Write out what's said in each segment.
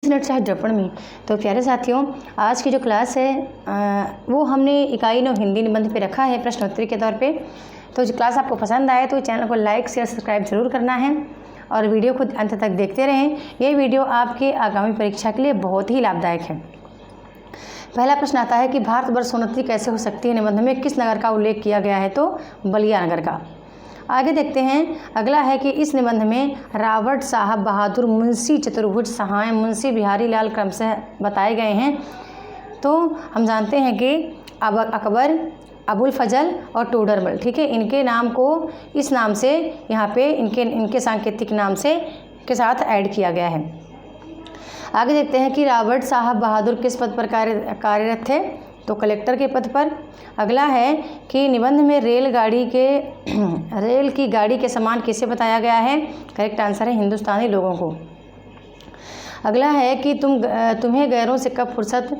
Minute चाहे दर्पण में। तो प्यारे साथियों, आज की जो क्लास है वो हमने इकाई 9 हिंदी निबंध पे रखा है प्रश्नोत्तरी के तौर पे। तो जो क्लास आपको पसंद आए तो चैनल को लाइक शेयर सब्सक्राइब जरूर करना है और वीडियो को अंत तक देखते रहें। ये वीडियो आपके आगामी परीक्षा के लिए बहुत ही लाभदायक है। पहला प्रश्न आता है कि भारतवर्षोन्नति कैसे हो सकती है। निबंध में किस नगर का उल्लेख किया गया है? तो बलिया नगर का। आगे देखते हैं, अगला है कि इस निबंध में रावट साहब बहादुर, मुंशी चतुर्भुज सहाय, मुंशी बिहारी लाल क्रमशः बताए गए हैं। तो हम जानते हैं कि अकबर, अबुल फजल और टोडरमल, ठीक है, इनके नाम को इस नाम से यहाँ पे इनके सांकेतिक नाम से के साथ ऐड किया गया है। आगे देखते हैं कि रावट साहब बहादुर किस पद पर कार्यरत थे? तो कलेक्टर के पद पर। अगला है कि निबंध में रेल की गाड़ी के समान किसे बताया गया है? करेक्ट आंसर है हिंदुस्तानी लोगों को। अगला है कि तुम्हें गैरों से कब फुर्सत,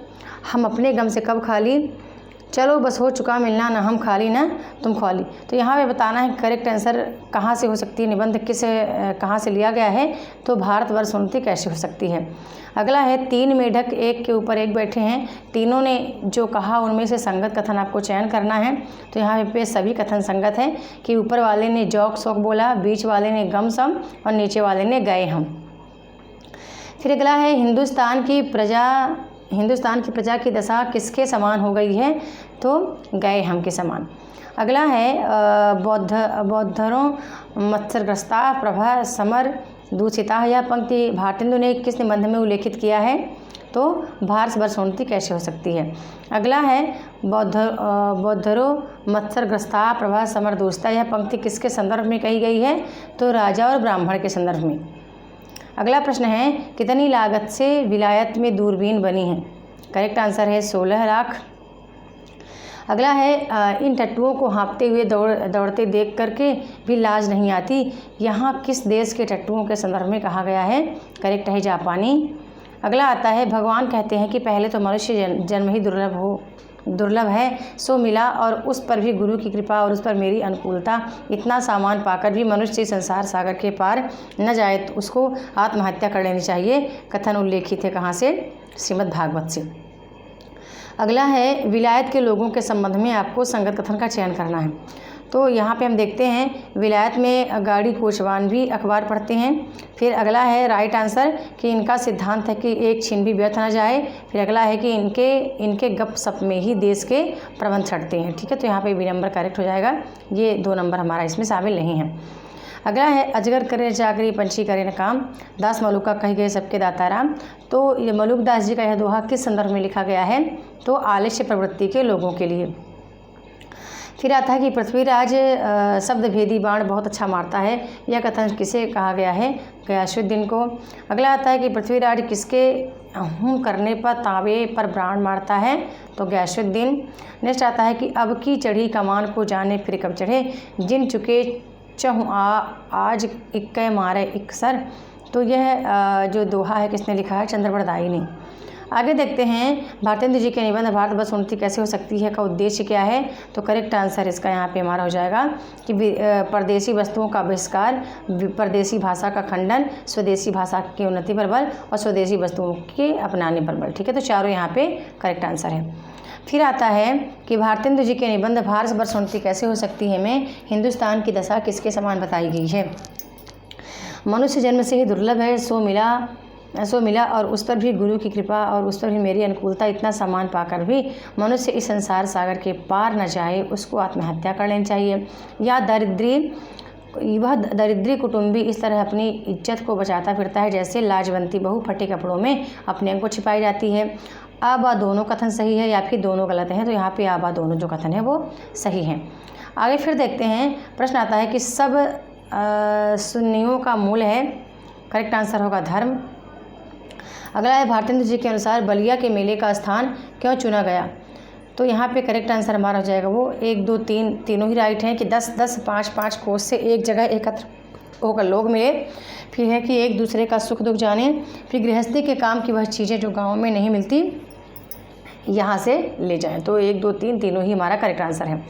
हम अपने गम से कब खाली, चलो बस हो चुका मिलना, ना हम खाली ना तुम खाली। तो यहाँ पे बताना है करेक्ट आंसर कहाँ से हो सकती है, निबंध कहाँ से लिया गया है? तो भारतवर्षोन्नति कैसे हो सकती है। अगला है 3 मेढक एक के ऊपर एक बैठे हैं, तीनों ने जो कहा उनमें से संगत कथन आपको चयन करना है। तो यहाँ पे सभी कथन संगत हैं कि ऊपर वाले ने जौक शौक बोला, बीच वाले ने गम सम और नीचे वाले ने गए हम। फिर अगला है हिंदुस्तान की प्रजा की दशा किसके समान हो गई है? तो गए हम के समान। अगला है बौद्धरों मत्सरग्रस्ता प्रभा समर दूषिता। यह पंक्ति भारतेंदु ने किस निबंध में उल्लेखित किया है? तो भारतवर्षोन्नति कैसे हो सकती है। अगला है बौद्धरों मत्सरग्रस्ता प्रभा समर दूषिता। यह पंक्ति किसके संदर्भ में कही गई है? तो राजा और ब्राह्मण के संदर्भ में। अगला प्रश्न है कितनी लागत से विलायत में दूरबीन बनी है? करेक्ट आंसर है 16 लाख। अगला है इन टट्टुओं को हाँफते हुए दौड़ते देख करके भी लाज नहीं आती। यहाँ किस देश के टट्टुओं के संदर्भ में कहा गया है? करेक्ट है जापानी। अगला आता है भगवान कहते हैं कि पहले तो मनुष्य जन्म ही दुर्लभ है, सो मिला और उस पर भी गुरु की कृपा और उस पर मेरी अनुकूलता। इतना सामान पाकर भी मनुष्य संसार सागर के पार न जाए तो उसको आत्महत्या कर लेनी चाहिए। कथन उल्लेखित है कहाँ से? श्रीमद् भागवत से। अगला है विलायत के लोगों के संबंध में आपको संगत कथन का चयन करना है। तो यहाँ पे हम देखते हैं विलायत में गाड़ी कोचवान भी अखबार पढ़ते हैं। फिर अगला है राइट आंसर कि इनका सिद्धांत है कि एक छीन भी व्यर्थ न जाए। फिर अगला है कि इनके गप सप में ही देश के प्रबंध छटते हैं, ठीक है। तो यहाँ पे बी नंबर करेक्ट हो जाएगा, ये 2 नंबर हमारा इसमें शामिल नहीं है। अगला है अजगर करे चाकरी पंछी करे न काम, दास मलुका कह गए सबके दाता राम। तो ये मलुक दास जी का यह दोहा किस संदर्भ में लिखा गया है? तो आलस्य प्रवृत्ति के लोगों के लिए। फिर आता है कि पृथ्वीराज शब्द भेदी बाण बहुत अच्छा मारता है। यह कथन किसे कहा गया है? गयासुद्दीन को। अगला आता है कि पृथ्वीराज किसके हूँ करने पर तांबे पर बाण मारता है? तो गयासुद्दीन। नेक्स्ट आता है कि अब की चढ़ी कमान को जाने फिर कब चढ़े, जिन चुके चहु आज इक्के मारे इकसर। तो यह जो दोहा है किसने लिखा है? चंद्रवरदाई ने। आगे देखते हैं भारतेंदु जी के निबंध भारतवर्षोन्नति कैसे हो सकती है का उद्देश्य क्या है? तो करेक्ट आंसर इसका यहाँ पे हमारा हो जाएगा कि परदेशी वस्तुओं का बहिष्कार, परदेशी भाषा का खंडन, स्वदेशी भाषा की उन्नति पर बल और स्वदेशी वस्तुओं के अपनाने पर बल, ठीक है। तो चारों यहाँ पे करेक्ट आंसर है। फिर आता है कि भारतेंदु जी के निबंध भारतवर्षोन्नति कैसे हो सकती है में हिंदुस्तान की दशा किसके समान बताई गई है? मनुष्य जन्म से ही दुर्लभ है, सो मिला और उस पर भी गुरु की कृपा और उस पर भी मेरी अनुकूलता। इतना सामान पाकर भी मनुष्य इस संसार सागर के पार न जाए, उसको आत्महत्या कर लेनी चाहिए। या दरिद्री कुटुंबी इस तरह अपनी इज्जत को बचाता फिरता है जैसे लाजवंती बहू फटे कपड़ों में अपने अंग को छिपाई जाती है। आबा दोनों कथन सही है या फिर दोनों गलत हैं? तो यहाँ पे आबा दोनों जो कथन है वो सही हैं। आगे फिर देखते हैं, प्रश्न आता है कि सब सुन्नियों का मूल है। करेक्ट आंसर होगा धर्म। अगला है भारतेंदु जी के अनुसार बलिया के मेले का स्थान क्यों चुना गया? तो यहाँ पे करेक्ट आंसर हमारा हो जाएगा वो 1 2 3 तीनों ही राइट हैं कि 10-10 5-5 कोस से एक जगह एकत्र होकर लोग मिले। फिर है कि एक दूसरे का सुख दुख जाने। फिर गृहस्थी के काम की वह चीज़ें जो गाँव में नहीं मिलती यहाँ से ले जाएं। तो 1 2 3 तीनों ही हमारा करेक्ट आंसर है।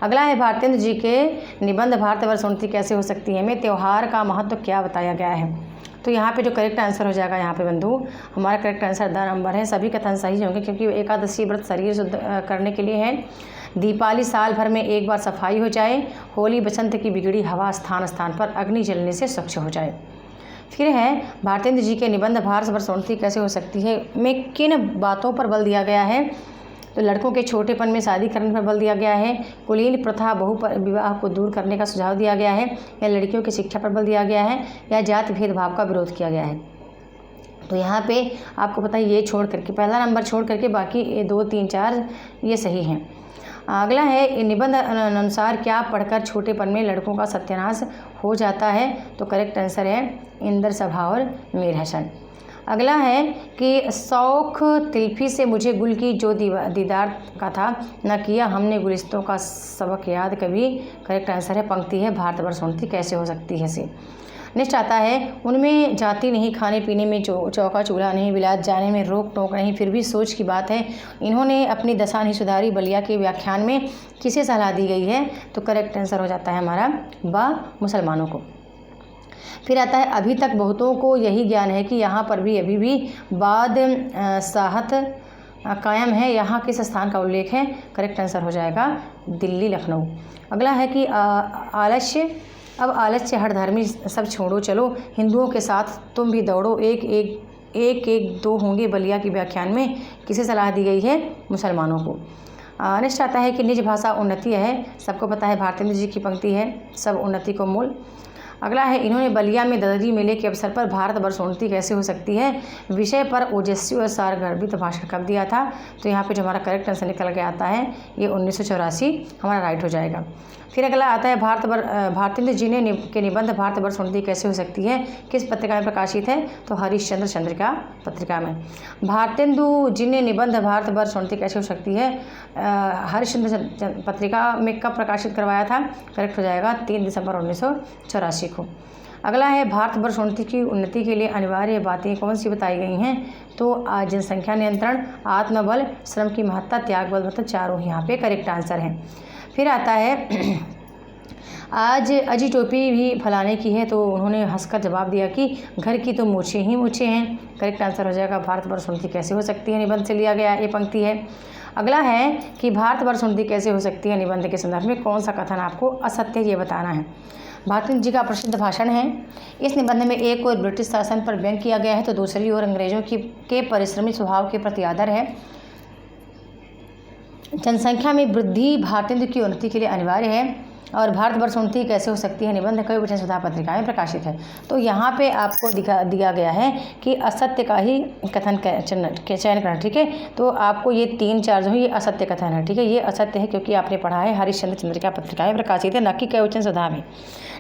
अगला है भारतेंदु जी के निबंध भारतवर्षोन्नति कैसे हो सकती है में त्यौहार का महत्व क्या बताया गया है? तो यहाँ पे जो करेक्ट आंसर हो जाएगा यहाँ पे बंधु, हमारा करेक्ट आंसर द नंबर है। सभी कथन सही होंगे क्योंकि एकादशी व्रत शरीर शुद्ध करने के लिए है। दीपावली साल भर में एक बार सफाई हो जाए। होली बसंत की बिगड़ी हवा स्थान स्थान पर अग्नि जलने से स्वच्छ हो जाए। फिर है भारतेंद्र जी के निबंध भारत वर्षोन्नति कैसे हो सकती है में किन बातों पर बल दिया गया है। तो लड़कों के छोटेपन में शादी करने पर बल दिया गया है, कुलीन प्रथा बहु विवाह को दूर करने का सुझाव दिया गया है, या लड़कियों की शिक्षा पर बल दिया गया है, या जाति भेदभाव का विरोध किया गया है। तो यहाँ पे आपको पता है ये छोड़ करके, पहला नंबर छोड़ करके बाकी 2, 3, 4 ये सही हैं। अगला है निबंध अनुसार क्या पढ़कर छोटेपन में लड़कों का सत्यानाश हो जाता है। तो करेक्ट आंसर है इंदर सभा और मीर हसन। अगला है कि शौक तिल्फी से मुझे गुल की जो दीदार का था न किया हमने गुलिस्तों का सबक याद कभी। करेक्ट आंसर है पंक्ति है भारत वर्षोन्नति कैसे हो सकती है से। नेक्स्ट आता है उनमें जाति नहीं, खाने पीने में चौका चूल्हा नहीं, विलायत जाने में रोक टोक नहीं, फिर भी सोच की बात है। इन्होंने अपनी दशा नहीं सुधारी। बलिया के व्याख्यान में किसे सलाह दी गई है। तो करेक्ट आंसर हो जाता है हमारा ब मुसलमानों को। फिर आता है अभी तक बहुतों को यही ज्ञान है कि यहाँ पर भी अभी भी बादशाहत कायम है। यहाँ किस स्थान का उल्लेख है। करेक्ट आंसर हो जाएगा दिल्ली लखनऊ। अगला है कि आलस्य, अब आलस्य हठधर्मी सब छोड़ो चलो, हिंदुओं के साथ तुम भी दौड़ो, एक 2 होंगे। बलिया की व्याख्यान में किसे सलाह दी गई है। मुसलमानों को। नेक्स्ट आता है कि निज भाषा उन्नति है। सबको पता है भारतेंद्र जी की पंक्ति है सब उन्नति को मूल। अगला है इन्होंने बलिया में ददरी मेले के अवसर पर भारत वर्षोन्नति कैसे हो सकती है विषय पर ओजस्वी और सारगर्भित भाषण कब दिया था। तो यहाँ पे जो हमारा करेक्ट आंसर निकल के आता है ये 1984 हमारा राइट हो जाएगा। फिर अगला आता है भारतेंद्र जी ने के निबंध भारत वर्षोन्नति कैसे हो सकती है किस पत्रिका में प्रकाशित है। तो हरिश्चंद्र चंद्रिका पत्रिका में। भारतेंदु जी ने निबंध भारत वर्षोन्नति कैसे हो सकती है हरिश्चंद्र पत्रिका में कब प्रकाशित करवाया था। करेक्ट हो जाएगा 3 दिसंबर 1984 को। अगला है भारत वर्षोन्नति की उन्नति के लिए अनिवार्य बातें कौन सी बताई गई हैं। तो जनसंख्या नियंत्रण, आत्मबल, श्रम की महत्ता, त्याग बल, मतलब चारों यहाँ पे करेक्ट आंसर हैं। फिर आता है आज अजी टोपी भी फलाने की है। तो उन्होंने हंसकर जवाब दिया कि घर की तो मूछें ही मूछें हैं। करेक्ट आंसर हो जाएगा भारत वर्षोन्नति कैसे हो सकती है निबंध से लिया गया ये पंक्ति है। अगला है कि भारत वर्षोन्नति कैसे हो सकती है निबंध के संदर्भ में कौन सा कथन आपको असत्य ये बताना है। भारतेंद्र जी का प्रसिद्ध भाषण है। इस निबंध में एक ओर ब्रिटिश शासन पर व्यंग किया गया है तो दूसरी ओर अंग्रेजों के परिश्रमी स्वभाव के प्रति आदर है। जनसंख्या में वृद्धि भारतेंद्र की उन्नति के लिए अनिवार्य है। और भारत वर्षोन्नति कैसे हो सकती है निबंध कवि वचन सुधा पत्रिका में प्रकाशित है। तो यहाँ पे आपको दिया गया है कि असत्य का ही कथन के चयन करना। ठीक है, तो आपको ये 3, 4 जो है ये असत्य कथन है। ठीक है, ये असत्य है क्योंकि आपने पढ़ा है हरिश्चंद्र चंद्रिका पत्रिका में प्रकाशित है, न कि कवि वचन सुधा में।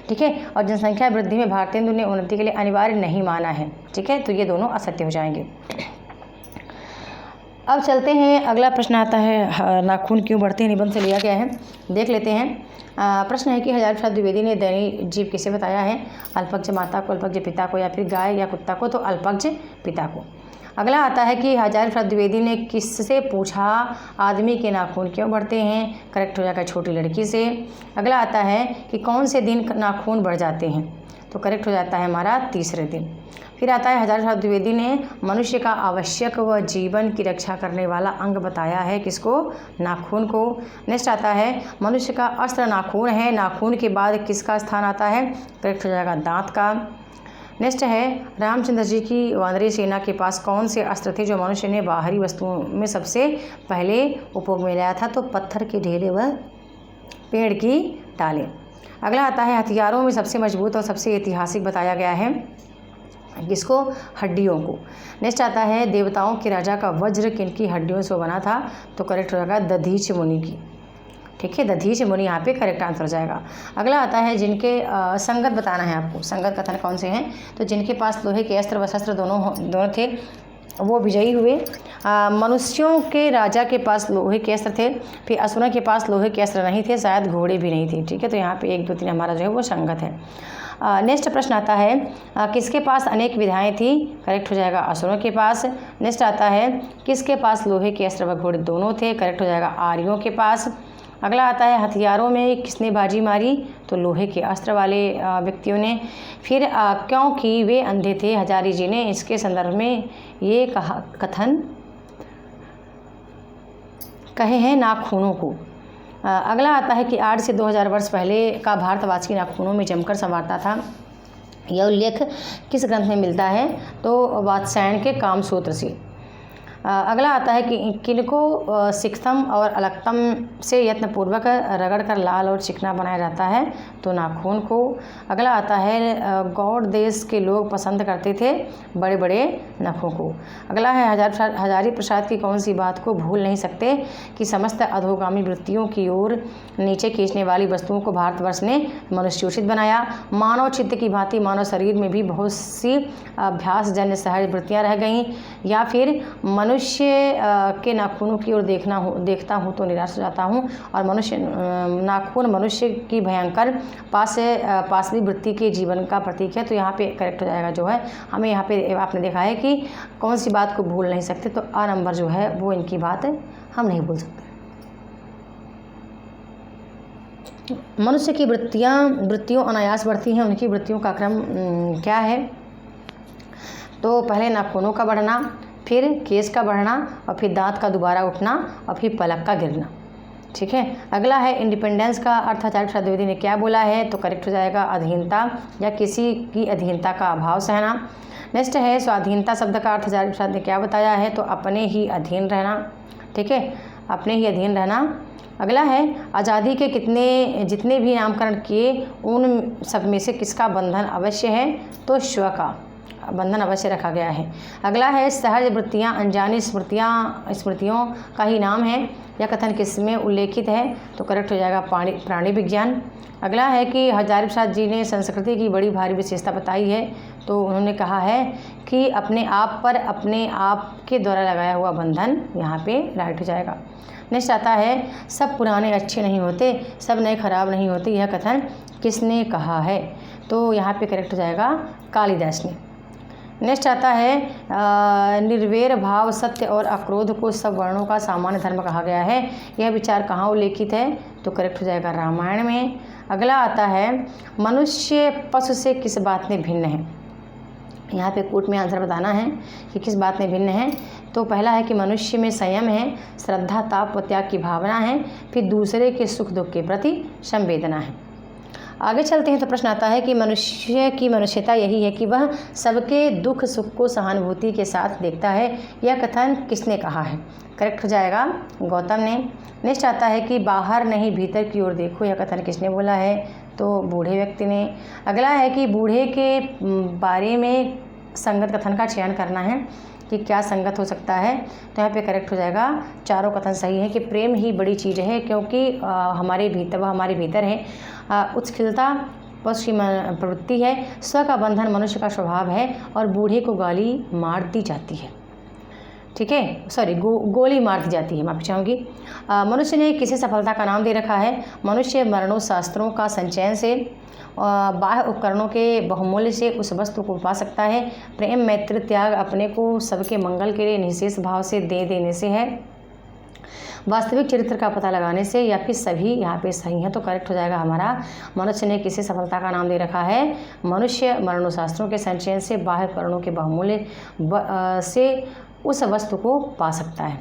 ठीक है, और जनसंख्या वृद्धि में भारतेंदु ने उन्नति के लिए अनिवार्य नहीं माना है। ठीक है, तो ये दोनों असत्य हो जाएंगे। अब चलते हैं, अगला प्रश्न आता है नाखून क्यों बढ़ते हैं निबंध से लिया गया है, देख लेते हैं। प्रश्न है कि हजारी प्रसाद द्विवेदी ने दैनिक जीव किसे बताया है। अल्पज्ञ माता को, अल्पज्ञ पिता को, या फिर गाय या कुत्ता को। तो अल्पज्ञ पिता को। अगला आता है कि हजारी प्रसाद द्विवेदी ने किससे पूछा आदमी के नाखून क्यों बढ़ते हैं। करेक्ट हो जाएगा छोटी लड़की से। अगला आता है कि कौन से दिन नाखून बढ़ जाते हैं। तो करेक्ट हो जाता है हमारा तीसरे दिन। फिर आता है हजारी प्रसाद द्विवेदी ने मनुष्य का आवश्यक व जीवन की रक्षा करने वाला अंग बताया है किसको, नाखून को। नेक्स्ट आता है मनुष्य का अस्त्र नाखून है, नाखून के बाद किसका स्थान आता है। करेक्ट हो जाएगा दांत का। नेक्स्ट है रामचंद्र जी की वानरी सेना के पास कौन से अस्त्र थे जो मनुष्य ने बाहरी वस्तुओं में सबसे पहले उपयोग में लाया था। तो पत्थर के ढेले व पेड़ की टालें। अगला आता है हथियारों में सबसे मजबूत और सबसे ऐतिहासिक बताया गया है किसको, हड्डियों को। नेक्स्ट आता है देवताओं के राजा का वज्र किनकी हड्डियों से बना था। तो करेक्ट हो जाएगा दधीच मुनि की। ठीक है, दधीच मुनि यहाँ पे करेक्ट आंसर हो जाएगा। अगला आता है जिनके संगत बताना है आपको, संगत कथन कौन से हैं। तो जिनके पास लोहे के अस्त्र व शस्त्र दोनों थे वो विजयी हुए। मनुष्यों के राजा के पास लोहे के अस्त्र थे, फिर असुरों के पास लोहे के अस्त्र नहीं थे, शायद घोड़े भी नहीं थे। ठीक है, तो यहाँ पे 1, 2, 3 हमारा जो है वो संगत है। नेक्स्ट प्रश्न आता है किसके पास अनेक विधाएं थी। करेक्ट हो जाएगा असुरों के पास। नेक्स्ट आता है किसके पास लोहे के अस्त्र व घोड़े दोनों थे। करेक्ट हो जाएगा आर्यों के पास। अगला आता है हथियारों में किसने बाजी मारी, तो लोहे के अस्त्र वाले व्यक्तियों ने। फिर क्योंकि वे अंधे थे, हजारी जी ने इसके संदर्भ में ये कथन कहे हैं नाखूनों को। अगला आता है कि 8 से 2000 वर्ष पहले का भारतवासी नाखूनों में जमकर संवारता था। यह उल्लेख किस ग्रंथ में मिलता है, तो वात्स्यायन के कामसूत्र से। अगला आता है कि किनको सिक्थम और अलक्तम से यत्नपूर्वक रगड़ कर लाल और चिकना बनाया जाता है, तो नाखून को। अगला आता है गौड़ देश के लोग पसंद करते थे बड़े बड़े नखों को। अगला है हजारी प्रसाद की कौन सी बात को भूल नहीं सकते कि समस्त अधोगामी वृत्तियों की ओर नीचे खींचने वाली वस्तुओं को भारतवर्ष ने मनुष्योचित बनाया। मानव चित्त की भांति मानव शरीर में भी बहुत सी अभ्यासजन्य सहज वृत्तियाँ रह गईं। या फिर मनुष्य के नाखूनों की ओर देखता हूँ तो निराश हो जाता हूँ, और नाखून मनुष्य की भयंकर पाशवी वृत्ति के जीवन का प्रतीक है। तो यहाँ पे करेक्ट हो जाएगा जो है, हमें यहाँ पे आपने देखा है कि कौन सी बात को भूल नहीं सकते, तो आ नंबर जो है वो इनकी बात हम नहीं भूल सकते। मनुष्य की वृत्तियों अनायास बढ़ती हैं, उनकी वृत्तियों का क्रम क्या है, तो पहले नाखूनों का बढ़ना, फिर केस का बढ़ना, और फिर दांत का दोबारा उठना, और फिर पलक का गिरना। ठीक है। अगला है इंडिपेंडेंस का अर्थ आचार्य प्रसाद द्विवेदी ने क्या बोला है, तो करेक्ट हो जाएगा अधीनता या किसी की अधीनता का अभाव सहना। नेक्स्ट है स्वाधीनता शब्द का अर्थ आचार्य प्रसाद ने क्या बताया है, तो अपने ही अधीन रहना। ठीक है, अपने ही अधीन रहना। अगला है आज़ादी के जितने भी नामकरण किए उन सब में से किसका बंधन अवश्य है, तो स्व का बंधन अवश्य रखा गया है। अगला है सहज वृत्तियाँ अनजानी स्मृतियों का ही नाम है, यह कथन किसमें उल्लेखित है, तो करेक्ट हो जाएगा प्राणी विज्ञान। अगला है कि हजारी प्रसाद जी ने संस्कृति की बड़ी भारी विशेषता बताई है, तो उन्होंने कहा है कि अपने आप पर अपने आप के द्वारा लगाया हुआ बंधन, यहाँ पे राइट हो जाएगा। नेक्स्ट आता है सब पुराने अच्छे नहीं होते, सब नए खराब नहीं होते, यह कथन किसने कहा है, तो यहाँ पे करेक्ट हो जाएगा कालिदास ने। नेक्स्ट आता है निर्वैर भाव सत्य और अक्रोध को सब वर्णों का सामान्य धर्म कहा गया है, यह विचार कहाँ उल्लेखित है, तो करेक्ट हो जाएगा रामायण में। अगला आता है मनुष्य पशु से किस बात में भिन्न है, यहाँ पे कोट में आंसर बताना है कि किस बात में भिन्न है। तो पहला है कि मनुष्य में संयम है, श्रद्धा ताप व त्याग की भावना है, फिर दूसरे के सुख दुख के प्रति संवेदना है। आगे चलते हैं तो प्रश्न आता है कि मनुष्य की मनुष्यता यही है कि वह सबके दुख सुख को सहानुभूति के साथ देखता है, यह कथन किसने कहा है, करेक्ट हो जाएगा गौतम ने। नेक्स्ट आता है कि बाहर नहीं भीतर की ओर देखो, यह कथन किसने बोला है, तो बूढ़े व्यक्ति ने। अगला है कि बूढ़े के बारे में संगत कथन का चयन करना है कि क्या संगत हो सकता है, तो यहाँ पे करेक्ट हो जाएगा चारों कथन सही है कि प्रेम ही बड़ी चीज़ है, क्योंकि हमारे भीतर है। उत्स्खलिता पशु की प्रवृत्ति है, स्व का बंधन मनुष्य का स्वभाव है, और बूढ़े को गाली मार दी जाती है। ठीक है, सॉरी गोली मार दी जाती है, माफ़ी चाहूँगी। मनुष्य ने किसे सफलता का नाम दे रखा है, मनुष्य मरणों शास्त्रों का संचयन से बाह्य उपकरणों के बहुमूल्य से उस वस्तु को पा सकता है। प्रेम मैत्री त्याग अपने को सबके मंगल के लिए निशेष भाव से दे देने से है, वास्तविक चरित्र का पता लगाने से, या फिर सभी यहाँ पे सही है, तो करेक्ट हो जाएगा हमारा मनुष्य ने किसे सफलता का नाम दे रखा है, मनुष्य मरणोशास्त्रों के संचयन से बाह्य उपकरणों के बहुमूल्य से उस वस्तु को पा सकता है।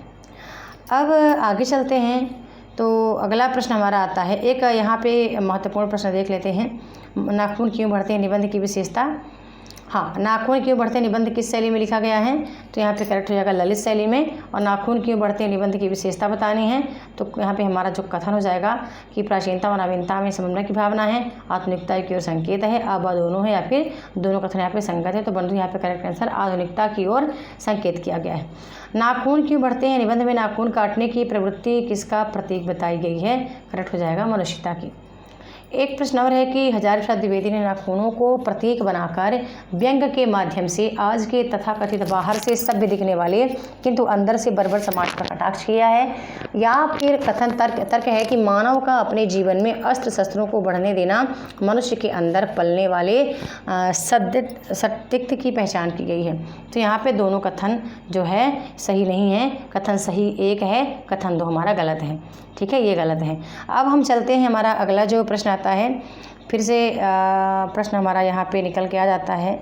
अब आगे चलते हैं तो अगला प्रश्न हमारा आता है, एक यहाँ पे महत्वपूर्ण प्रश्न देख लेते हैं, नाखून क्यों बढ़ते हैं निबंध की विशेषता। हाँ, नाखून क्यों बढ़ते हैं निबंध किस शैली में लिखा गया है, तो यहाँ पे करेक्ट हो जाएगा ललित शैली में। और नाखून क्यों बढ़ते हैं निबंध की विशेषता बतानी है, तो यहाँ पे हमारा जो कथन हो जाएगा कि प्राचीनता और नवीनता में समन्वय की भावना है, आधुनिकता की ओर संकेत है, अब दोनों है, या फिर दोनों कथन यहाँ पे संगत है, तो बंधु यहाँ पे करेक्ट आंसर आधुनिकता की ओर संकेत किया गया है। नाखून क्यों बढ़ते हैं निबंध में नाखून काटने की प्रवृत्ति किसका प्रतीक बताई गई है, करेक्ट हो जाएगा मनुष्यता की। एक प्रश्न और है कि हजारी प्रसाद द्विवेदी ने नाखूनों को प्रतीक बनाकर व्यंग के माध्यम से आज के तथाकथित बाहर से सभ्य दिखने वाले किंतु अंदर से बर्बर समाज पर कटाक्ष किया है। या फिर कथन तर्क है कि मानव का अपने जीवन में अस्त्र शस्त्रों को बढ़ने देना मनुष्य के अंदर पलने वाले सत्तित्व की पहचान की गई है। तो यहाँ पे दोनों कथन जो है सही नहीं है। कथन सही एक है, कथन दो हमारा गलत है। ठीक है, ये गलत है। अब हम चलते हैं, हमारा अगला जो प्रश्न आता है, फिर से प्रश्न हमारा यहाँ पे निकल के आ जाता है।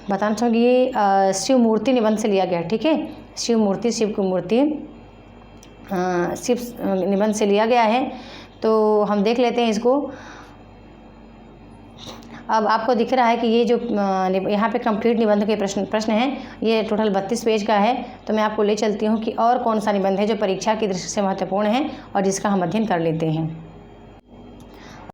बताना चाहूँगी ये शिव मूर्ति निबंध से लिया गया। ठीक है, शिव मूर्ति, शिव की मूर्ति शिव निबंध से लिया गया है। तो हम देख लेते हैं इसको। अब आपको दिख रहा है कि ये जो यहाँ पे कंप्लीट निबंध के प्रश्न हैं, ये टोटल 32 पेज का है। तो मैं आपको ले चलती हूँ कि और कौन सा निबंध है जो परीक्षा की दृष्टि से महत्वपूर्ण है और जिसका हम अध्ययन कर लेते हैं।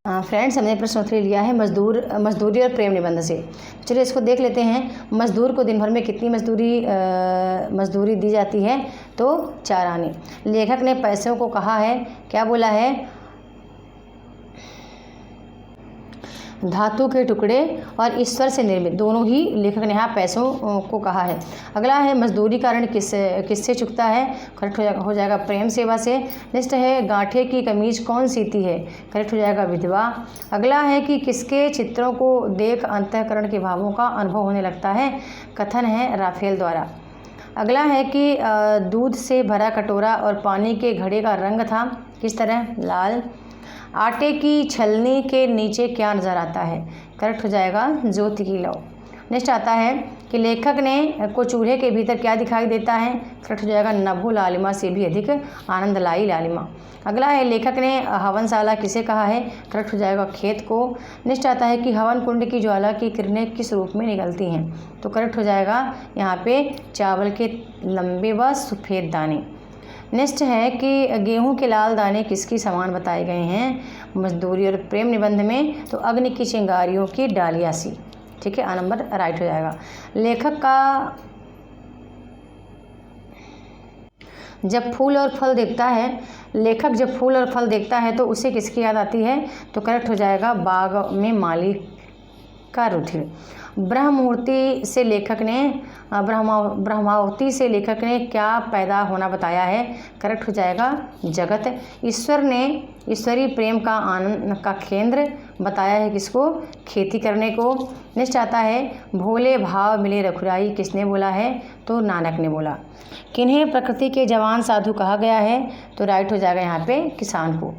फ्रेंड्स, हमने प्रश्नोत्तरी लिया है मजदूरी और प्रेम निबंध से। चलिए इसको देख लेते हैं। मजदूर को दिन भर में कितनी मजदूरी दी जाती है? तो 4 आने। लेखक ने पैसों को कहा है, क्या बोला है? धातु के टुकड़े और ईश्वर से निर्मित, दोनों ही लेखक ने यहाँ पैसों को कहा है। अगला है मजदूरी का ऋण किससे चुकता है? करेक्ट हो जाएगा प्रेम सेवा से। नेक्स्ट है गांठे की कमीज कौन सीती है? करेक्ट हो जाएगा विधवा। अगला है कि किसके चित्रों को देख अंतःकरण के भावों का अनुभव होने लगता है? कथन है राफेल द्वारा। अगला है कि दूध से भरा कटोरा और पानी के घड़े का रंग था किस तरह? लाल। आटे की छलनी के नीचे क्या नज़र आता है? करेक्ट हो जाएगा ज्योति की लौ। नेक्स्ट आता है कि लेखक ने को चूल्हे के भीतर क्या दिखाई देता है? करेक्ट हो जाएगा नभो लालिमा से भी अधिक आनंद लाई लालिमा। अगला है लेखक ने हवनशाला किसे कहा है? करेक्ट हो जाएगा खेत को। नेक्स्ट आता है कि हवन कुंड की ज्वाला की किरणें किस रूप में निकलती हैं? तो करेक्ट हो जाएगा यहाँ पे चावल के लंबे व सफ़ेद दाने। नेक्स्ट है कि गेहूं के लाल दाने किसकी समान बताए गए हैं? मजदूरी और प्रेम निबंध में तो अग्नि की चिंगारियों की डालिया सी। ठीक है, आ नंबर राइट हो जाएगा। लेखक का जब फूल और फल देखता है, लेखक जब फूल और फल देखता है तो उसे किसकी याद आती है? तो करेक्ट हो जाएगा बाग में माली का रुधिर। ब्रह्मूर्ति से लेखक ने ब्रह्मावती से लेखक ने क्या पैदा होना बताया है? करेक्ट हो जाएगा जगत। ईश्वर ने ईश्वरीय प्रेम का आनंद का केंद्र बताया है किसको? खेती करने को। नेक्स्ट आता है भोले भाव मिले रखुराई किसने बोला है? तो नानक ने बोला। किन्हें प्रकृति के जवान साधु कहा गया है? तो राइट हो जाएगा यहाँ पे किसान को।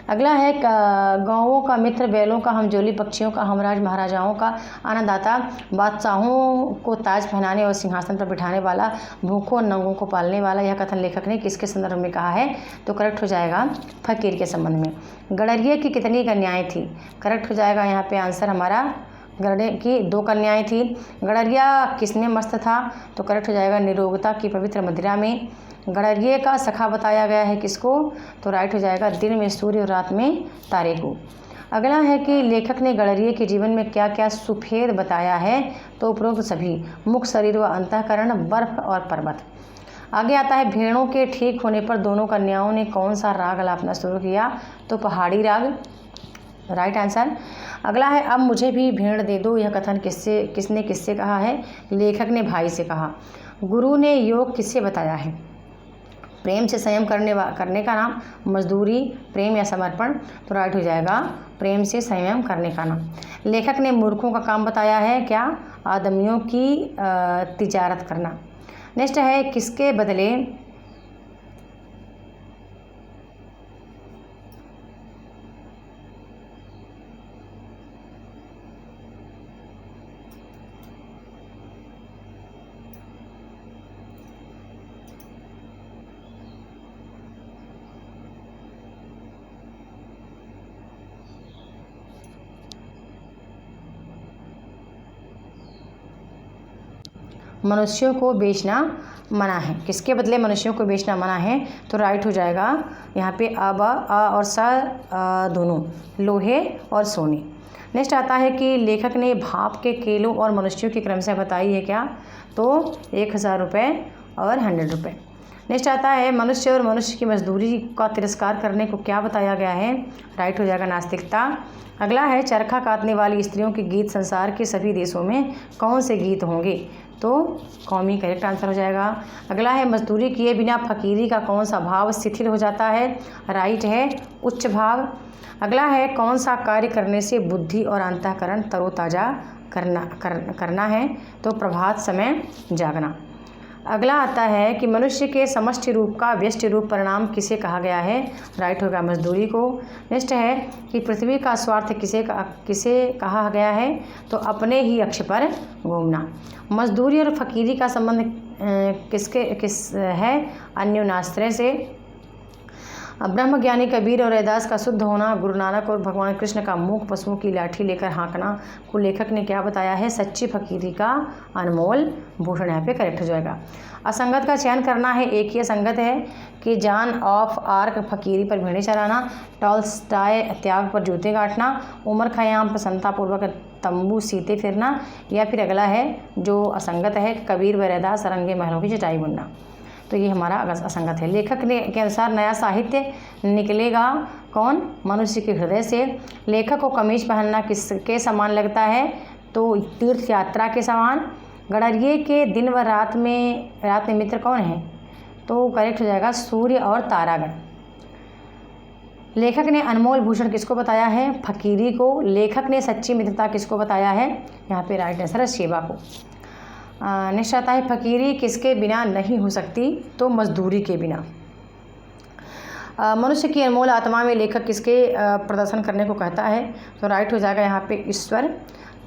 अगला है गाँवों का मित्र, बैलों का हमजोली, पक्षियों का हमराज, महाराजाओं का आनंददाता, बादशाहों को ताज पहनाने और सिंहासन पर बिठाने वाला, भूखों और नंगों को पालने वाला। यह कथन लेखक ने किसके संदर्भ में कहा है? तो करेक्ट हो जाएगा फकीर के संबंध में। गडरिये की कितनी कन्याएं थी? करेक्ट हो जाएगा यहाँ पे आंसर हमारा गडरिये की 2 कन्याएं थी। गडरिया किसमें मस्त था? तो करेक्ट हो जाएगा निरोगता की पवित्र मदिरा में। गडरिये का सखा बताया गया है किसको? तो राइट हो जाएगा दिन में सूर्य और रात में तारे को। अगला है कि लेखक ने गडरिये के जीवन में क्या क्या सुफेद बताया है? तो उपरोक्त सभी, मुख, शरीर व अंतःकरण, बर्फ और पर्वत। आगे आता है भेड़ों के ठीक होने पर दोनों कन्याओं ने कौन सा राग अलापना शुरू किया? तो पहाड़ी राग, राइट आंसर। अगला है अब मुझे भी भेड़ दे दो। यह कथन किसने किससे कहा है? लेखक ने भाई से कहा। गुरु ने योग किससे बताया है? प्रेम से संयम करने का नाम मजदूरी, प्रेम या समर्पण। तो राइट हो जाएगा प्रेम से संयम करने का नाम। लेखक ने मूर्खों का काम बताया है क्या? आदमियों की तिजारत करना। नेक्स्ट है किसके बदले मनुष्यों को बेचना मना है? किसके बदले मनुष्यों को बेचना मना है? तो राइट हो जाएगा यहाँ पे आ और सा दोनों, लोहे और सोने। नेक्स्ट आता है कि लेखक ने भाप के केलों और मनुष्यों की क्रमशः बताई है क्या? तो 1000 रुपये और 100 रुपये। नेक्स्ट आता है मनुष्य और मनुष्य की मजदूरी का तिरस्कार करने को क्या बताया गया है। राइट हो जाएगा नास्तिकता। अगला है चरखा काटने वाली स्त्रियों के गीत संसार के सभी देशों में कौन से गीत होंगे, तो कौमी करेक्ट आंसर हो जाएगा। अगला है मजदूरी किए बिना फकीरी का कौन सा भाव शिथिल हो जाता है। राइट है उच्च भाव। अगला है कौन सा कार्य करने से बुद्धि और अंतःकरण तरोताज़ा करना है, तो प्रभात समय जागना। अगला आता है कि मनुष्य के समष्टि रूप का व्यष्टि रूप परिणाम किसे कहा गया है। राइट होगा मजदूरी को। नेक्स्ट है कि पृथ्वी का स्वार्थ किसे कहा गया है, तो अपने ही अक्ष पर घूमना। मजदूरी और फकीरी का संबंध किस है, अन्योनाश्रय से। ब्रह्मज्ञानी कबीर और रैदास का शुद्ध होना, गुरु नानक और भगवान कृष्ण का मूक पशुओं की लाठी लेकर हाँकना को लेखक ने क्या बताया है, सच्ची फकीरी का अनमोल भूषण। यहाँ पे करेक्ट हो जाएगा। असंगत का चयन करना है। एक ही असंगत है कि जान ऑफ आर्क फकीरी पर भेड़ें चराना, टॉल्स्टॉय त्याग पर जूते काटना, उमर खयाम प्रसन्नतापूर्वक तंबू सीते फिरना, या फिर अगला है जो असंगत है कबीर व रैदास रंगे महलों की चटाई बुनना। तो ये हमारा असंगत है। लेखक के अनुसार नया साहित्य निकलेगा कौन, मनुष्य के हृदय से। लेखक को कमीज पहनना किसके समान लगता है, तो तीर्थ यात्रा के समान। गडरिये के दिन व रात में मित्र कौन है, तो करेक्ट हो जाएगा सूर्य और तारागण। लेखक ने अनमोल भूषण किसको बताया है, फकीरी को। लेखक ने सच्ची मित्रता किसको बताया है, यहाँ पे राइट आंसर है सेवा को। नेक्स्ट आता है फकीरी किसके बिना नहीं हो सकती, तो मजदूरी के बिना। मनुष्य की अनमोल आत्मा में लेखक किसके प्रदर्शन करने को कहता है, तो राइट हो जाएगा यहाँ पे ईश्वर।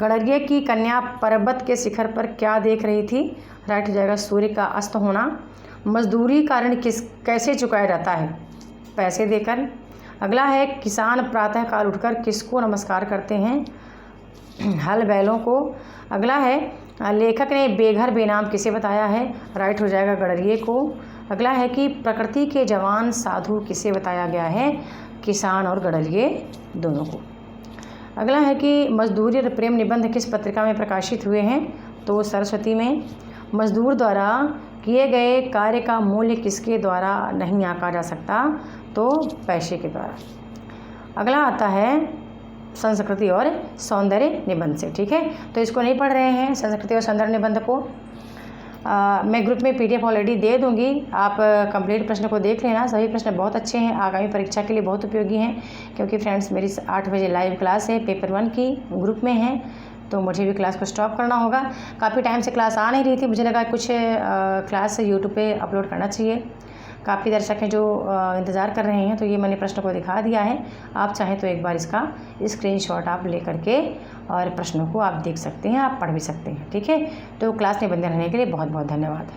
गडरिये की कन्या पर्वत के शिखर पर क्या देख रही थी, राइट हो जाएगा सूर्य का अस्त होना। मजदूरी का ऋण कैसे चुकाया जाता है, पैसे देकर। अगला है किसान प्रातःकाल उठकर किसको नमस्कार करते हैं, हल बैलों को। अगला है लेखक ने बेघर बेनाम किसे बताया है, राइट हो जाएगा गडरिये को। अगला है कि प्रकृति के जवान साधु किसे बताया गया है, किसान और गडरिये दोनों को। अगला है कि मजदूरी और प्रेम निबंध किस पत्रिका में प्रकाशित हुए हैं, तो सरस्वती में। मजदूर द्वारा किए गए कार्य का मूल्य किसके द्वारा नहीं आंका जा सकता, तो पैसे के द्वारा। अगला आता है संस्कृति और सौंदर्य निबंध से। ठीक है, तो इसको नहीं पढ़ रहे हैं संस्कृति और सौंदर्य निबंध को। मैं ग्रुप में PDF ऑलरेडी दे दूंगी, आप कंप्लीट प्रश्न को देख लेना। सभी प्रश्न बहुत अच्छे हैं, आगामी परीक्षा के लिए बहुत उपयोगी हैं। क्योंकि फ्रेंड्स मेरी 8 बजे लाइव क्लास है, पेपर 1 की ग्रुप में है, तो मुझे भी क्लास को स्टॉप करना होगा। काफ़ी टाइम से क्लास आ नहीं रही थी, मुझे लगा कुछ क्लास यूट्यूब पे अपलोड करना चाहिए। काफ़ी दर्शक हैं जो इंतज़ार कर रहे हैं, तो ये मैंने प्रश्न को दिखा दिया है। आप चाहें तो एक बार इसका स्क्रीनशॉट आप ले करके और प्रश्नों को आप देख सकते हैं, आप पढ़ भी सकते हैं। ठीक है, तो क्लास में बने रहने के लिए बहुत बहुत धन्यवाद।